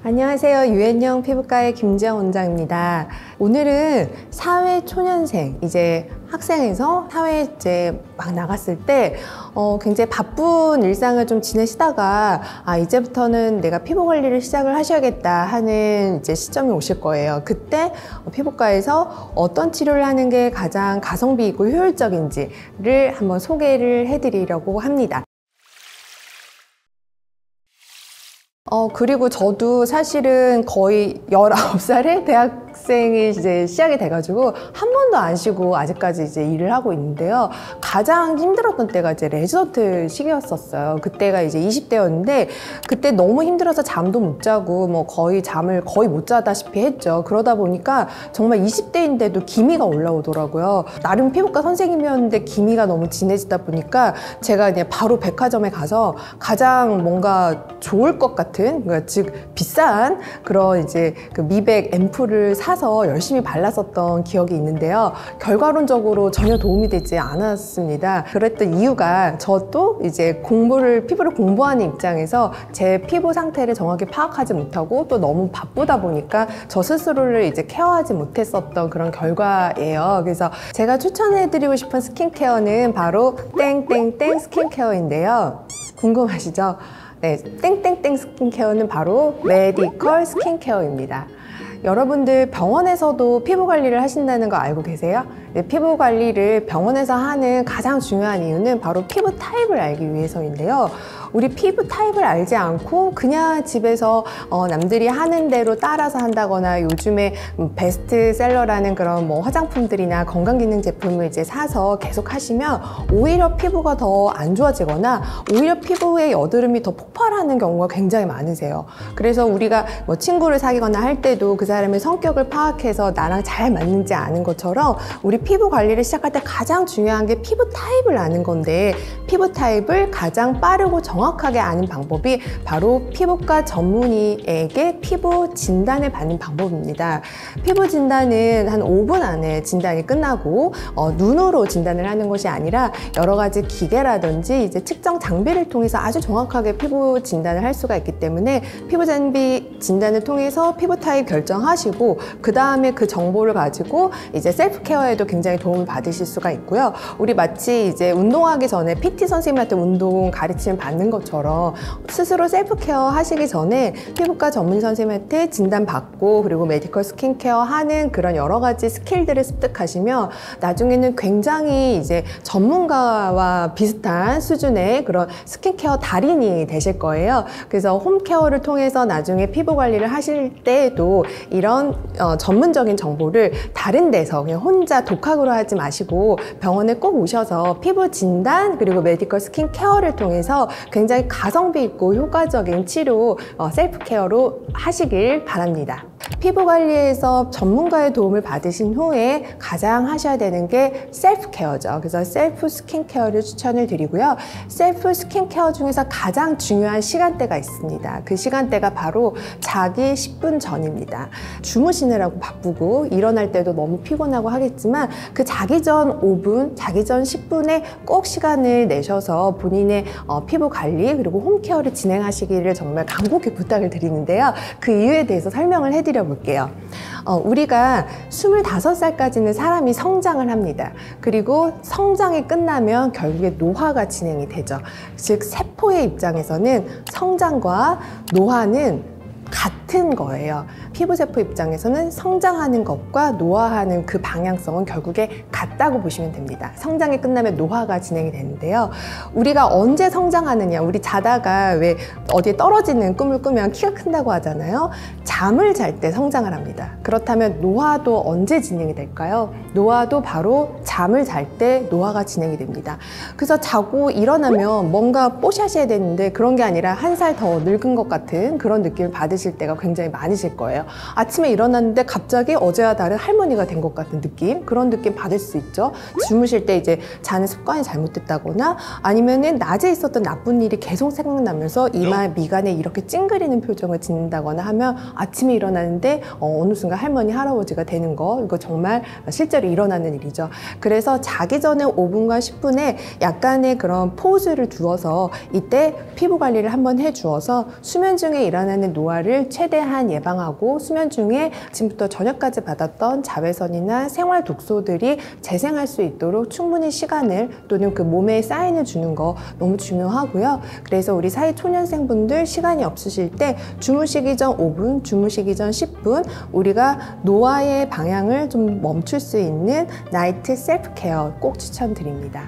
안녕하세요. 유엔영 피부과의 김지영 원장입니다. 오늘은 사회 초년생, 이제 학생에서 사회에 이제 막 나갔을 때 굉장히 바쁜 일상을 좀 지내시다가 이제부터는 내가 피부 관리를 시작을 하셔야겠다 하는 이제 시점이 오실 거예요. 그때 피부과에서 어떤 치료를 하는 게 가장 가성비 있고 효율적인지를 한번 소개를 해드리려고 합니다. 그리고 저도 사실은 거의 19살에 대학생이 이제 시작이 돼가지고 한 번도 안 쉬고 아직까지 이제 일을 하고 있는데요. 가장 힘들었던 때가 이제 레지던트 시기였었어요. 그때가 이제 20대였는데 그때 너무 힘들어서 잠도 못 자고 뭐 잠을 거의 못 자다시피 했죠. 그러다 보니까 정말 20대인데도 기미가 올라오더라고요. 나름 피부과 선생님이었는데 기미가 너무 진해지다 보니까 제가 그냥 바로 백화점에 가서 가장 뭔가 좋을 것 같은, 그러니까 즉 비싼 그런 이제 그 미백 앰플을 사서 열심히 발랐었던 기억이 있는데요. 결과론적으로 전혀 도움이 되지 않았습니다. 그랬던 이유가 저도 이제 피부를 공부하는 입장에서 제 피부 상태를 정확히 파악하지 못하고 또 너무 바쁘다 보니까 저 스스로를 이제 케어하지 못했었던 그런 결과예요. 그래서 제가 추천해드리고 싶은 스킨케어는 바로 땡땡땡 스킨케어인데요. 궁금하시죠? 네, 땡땡땡 스킨케어는 바로 메디컬 스킨케어입니다. 여러분들 병원에서도 피부 관리를 하신다는 거 알고 계세요? 네, 피부 관리를 병원에서 하는 가장 중요한 이유는 바로 피부 타입을 알기 위해서인데요. 우리 피부 타입을 알지 않고 그냥 집에서 남들이 하는 대로 따라서 한다거나 요즘에 베스트셀러라는 그런 뭐 화장품들이나 건강기능 제품을 이제 사서 계속 하시면 오히려 피부가 더 안 좋아지거나 오히려 피부에 여드름이 더 폭발하는 경우가 굉장히 많으세요. 그래서 우리가 뭐 친구를 사귀거나 할 때도 그 사람의 성격을 파악해서 나랑 잘 맞는지 아는 것처럼 우리 피부 관리를 시작할 때 가장 중요한 게 피부 타입을 아는 건데, 피부 타입을 가장 빠르고 정확하게 아는 방법이 바로 피부과 전문의에게 피부 진단을 받는 방법입니다. 피부 진단은 한 5분 안에 진단이 끝나고 눈으로 진단을 하는 것이 아니라 여러 가지 기계라든지 이제 측정 장비를 통해서 아주 정확하게 피부 진단을 할 수가 있기 때문에 피부 장비 진단을 통해서 피부 타입 결정하시고 그 다음에 그 정보를 가지고 이제 셀프 케어에도 굉장히 도움을 받으실 수가 있고요. 우리 마치 이제 운동하기 전에 PT 선생님한테 운동 가르침 받는 것처럼 스스로 셀프 케어 하시기 전에 피부과 전문 선생님한테 진단 받고 그리고 메디컬 스킨케어 하는 그런 여러 가지 스킬들을 습득하시면 나중에는 굉장히 이제 전문가와 비슷한 수준의 그런 스킨케어 달인이 되실 거예요. 그래서 홈케어를 통해서 나중에 피부 관리를 하실 때에도 이런 전문적인 정보를 다른 데서 그냥 혼자 독학으로 하지 마시고 병원에 꼭 오셔서 피부 진단 그리고 메디컬 스킨케어를 통해서 굉장히 가성비 있고 효과적인 치료 셀프 케어로 하시길 바랍니다. 피부 관리에서 전문가의 도움을 받으신 후에 가장 하셔야 되는 게 셀프 케어죠. 그래서 셀프 스킨케어를 추천을 드리고요. 셀프 스킨케어 중에서 가장 중요한 시간대가 있습니다. 그 시간대가 바로 자기 10분 전입니다. 주무시느라고 바쁘고 일어날 때도 너무 피곤하고 하겠지만 그 자기 전 5분, 자기 전 10분에 꼭 시간을 내셔서 본인의 피부 관리 그리고 홈케어를 진행하시기를 정말 간곡히 부탁을 드리는데요. 그 이유에 대해서 설명을 해드려 볼게요. 우리가 25살까지는 사람이 성장을 합니다. 그리고 성장이 끝나면 결국에 노화가 진행이 되죠. 즉 세포의 입장에서는 성장과 노화는 같은 거예요. 피부세포 입장에서는 성장하는 것과 노화하는 그 방향성은 결국에 같다고 보시면 됩니다. 성장이 끝나면 노화가 진행이 되는데요. 우리가 언제 성장하느냐, 우리 자다가 왜 어디에 떨어지는 꿈을 꾸면 키가 큰다고 하잖아요. 잠을 잘 때 성장을 합니다. 그렇다면 노화도 언제 진행이 될까요? 노화도 바로 잠을 잘 때 노화가 진행이 됩니다. 그래서 자고 일어나면 뭔가 뽀샤시해야 되는데 그런 게 아니라 한 살 더 늙은 것 같은 그런 느낌을 받으실 때가 굉장히 많으실 거예요. 아침에 일어났는데 갑자기 어제와 다른 할머니가 된 것 같은 느낌, 그런 느낌 받을 수 있죠. 주무실 때 이제 자는 습관이 잘못됐다거나 아니면은 낮에 있었던 나쁜 일이 계속 생각나면서 이마 미간에 이렇게 찡그리는 표정을 짓는다거나 하면 아침에 일어나는데 어느 순간 할머니 할아버지가 되는 거, 이거 정말 실제로 일어나는 일이죠. 그래서 자기 전에 5분과 10분에 약간의 그런 포즈를 두어서 이때 피부 관리를 한번 해주어서 수면 중에 일어나는 노화를 최대한 최대한 예방하고 수면 중에 아침부터 저녁까지 받았던 자외선이나 생활 독소들이 재생할 수 있도록 충분히 시간을 또는 그 몸에 사인을 주는 거 너무 중요하고요. 그래서 우리 사회초년생분들 시간이 없으실 때 주무시기 전 5분, 주무시기 전 10분 우리가 노화의 방향을 좀 멈출 수 있는 나이트 셀프 케어 꼭 추천드립니다.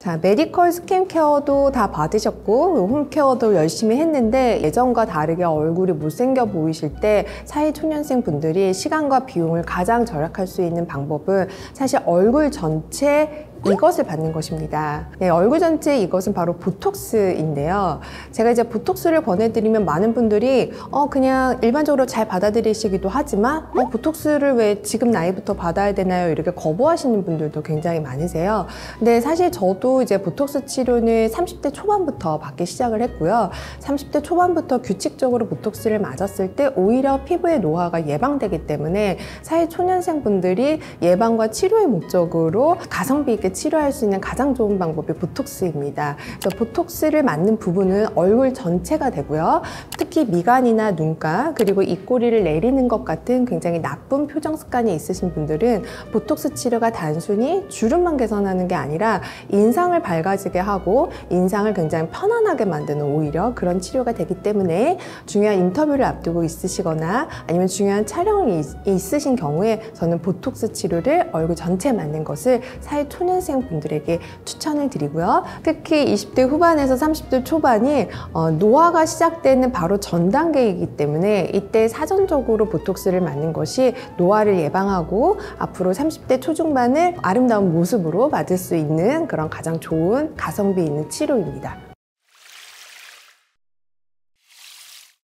자, 메디컬 스킨케어도 다 받으셨고 홈케어도 열심히 했는데 예전과 다르게 얼굴이 못생겨 보이실 때 사회초년생 분들이 시간과 비용을 가장 절약할 수 있는 방법은 사실 얼굴 전체 이것을 받는 것입니다. 네, 얼굴 전체 이것은 바로 보톡스인데요. 제가 이제 보톡스를 권해드리면 많은 분들이 그냥 일반적으로 잘 받아들이시기도 하지만 보톡스를 왜 지금 나이부터 받아야 되나요? 이렇게 거부하시는 분들도 굉장히 많으세요. 근데 사실 저도 이제 보톡스 치료는 30대 초반부터 받기 시작을 했고요. 30대 초반부터 규칙적으로 보톡스를 맞았을 때 오히려 피부의 노화가 예방되기 때문에 사회초년생 분들이 예방과 치료의 목적으로 가성비 있게 치료할 수 있는 가장 좋은 방법이 보톡스입니다. 그래서 보톡스를 맞는 부분은 얼굴 전체가 되고요. 특히 미간이나 눈가 그리고 입꼬리를 내리는 것 같은 굉장히 나쁜 표정 습관이 있으신 분들은 보톡스 치료가 단순히 주름만 개선하는 게 아니라 인상을 밝아지게 하고 인상을 굉장히 편안하게 만드는 오히려 그런 치료가 되기 때문에 중요한 인터뷰를 앞두고 있으시거나 아니면 중요한 촬영이 있으신 경우에 저는 보톡스 치료를 얼굴 전체에 맞는 것을 사회초년생 분들에게 추천을 드리고요. 특히 20대 후반에서 30대 초반이 노화가 시작되는 바로 전 단계이기 때문에 이때 사전적으로 보톡스를 맞는 것이 노화를 예방하고 앞으로 30대 초중반을 아름다운 모습으로 맞을 수 있는 그런 가장 좋은 가성비 있는 치료입니다.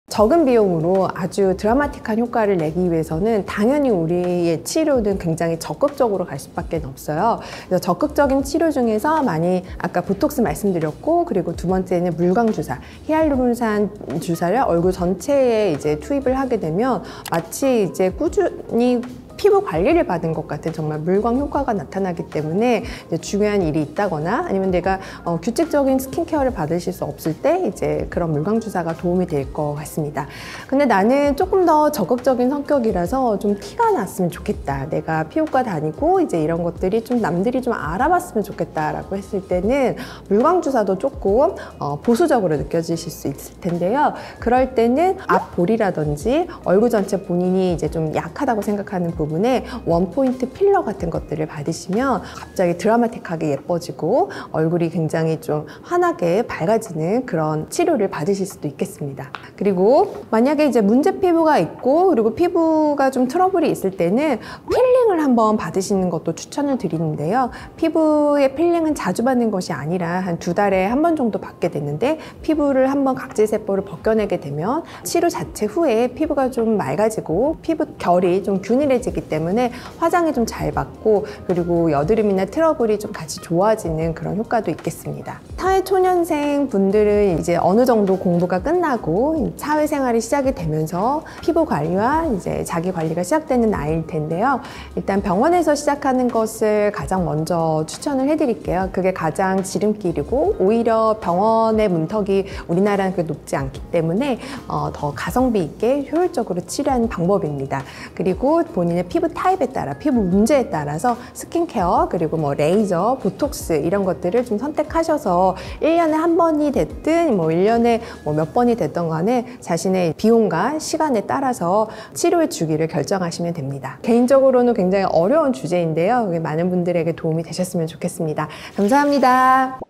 적은 비용으로 아주 드라마틱한 효과를 내기 위해서는 당연히 우리의 치료는 굉장히 적극적으로 갈 수밖에 없어요. 그래서 적극적인 치료 중에서 많이 아까 보톡스 말씀드렸고 그리고 두 번째는 물광 주사, 히알루론산 주사를 얼굴 전체에 이제 투입을 하게 되면 마치 이제 꾸준히 피부 관리를 받은 것 같은 정말 물광 효과가 나타나기 때문에 이제 중요한 일이 있다거나 아니면 내가 규칙적인 스킨케어를 받으실 수 없을 때 이제 그런 물광 주사가 도움이 될 것 같습니다. 근데 나는 조금 더 적극적인 성격이라서 좀 티가 났으면 좋겠다. 내가 피부과 다니고 이제 이런 것들이 좀 남들이 좀 알아봤으면 좋겠다라고 했을 때는 물광 주사도 조금 보수적으로 느껴지실 수 있을 텐데요. 그럴 때는 앞볼이라든지 얼굴 전체 본인이 이제 좀 약하다고 생각하는 부분에 원포인트 필러 같은 것들을 받으시면 갑자기 드라마틱하게 예뻐지고 얼굴이 굉장히 좀 환하게 밝아지는 그런 치료를 받으실 수도 있겠습니다. 그리고 만약에 이제 문제 피부가 있고 그리고 피부가 좀 트러블이 있을 때는 필링을 한번 받으시는 것도 추천을 드리는데요. 피부의 필링은 자주 받는 것이 아니라 한 2달에 한 번 정도 받게 되는데 피부를 한번 각질세포를 벗겨내게 되면 치료 자체 후에 피부가 좀 맑아지고 피부 결이 좀 균일해지기 때문에 화장이 좀 잘 받고 그리고 여드름이나 트러블이 좀 같이 좋아지는 그런 효과도 있겠습니다. 사회초년생 분들은 이제 어느 정도 공부가 끝나고 사회생활이 시작이 되면서 피부 관리와 이제 자기 관리가 시작되는 나이일 텐데요. 일단 병원에서 시작하는 것을 가장 먼저 추천을 해드릴게요. 그게 가장 지름길이고 오히려 병원의 문턱이 우리나라는 그렇게 높지 않기 때문에 더 가성비 있게 효율적으로 치료하는 방법입니다. 그리고 본인의 피부 타입에 따라 피부 문제에 따라서 스킨케어 그리고 뭐 레이저, 보톡스 이런 것들을 좀 선택하셔서 1년에 한 번이 됐든 뭐 1년에 뭐 몇 번이 됐던 간에 자신의 비용과 시간에 따라서 치료의 주기를 결정하시면 됩니다. 개인적으로는 굉장히 어려운 주제인데요. 많은 분들에게 도움이 되셨으면 좋겠습니다. 감사합니다.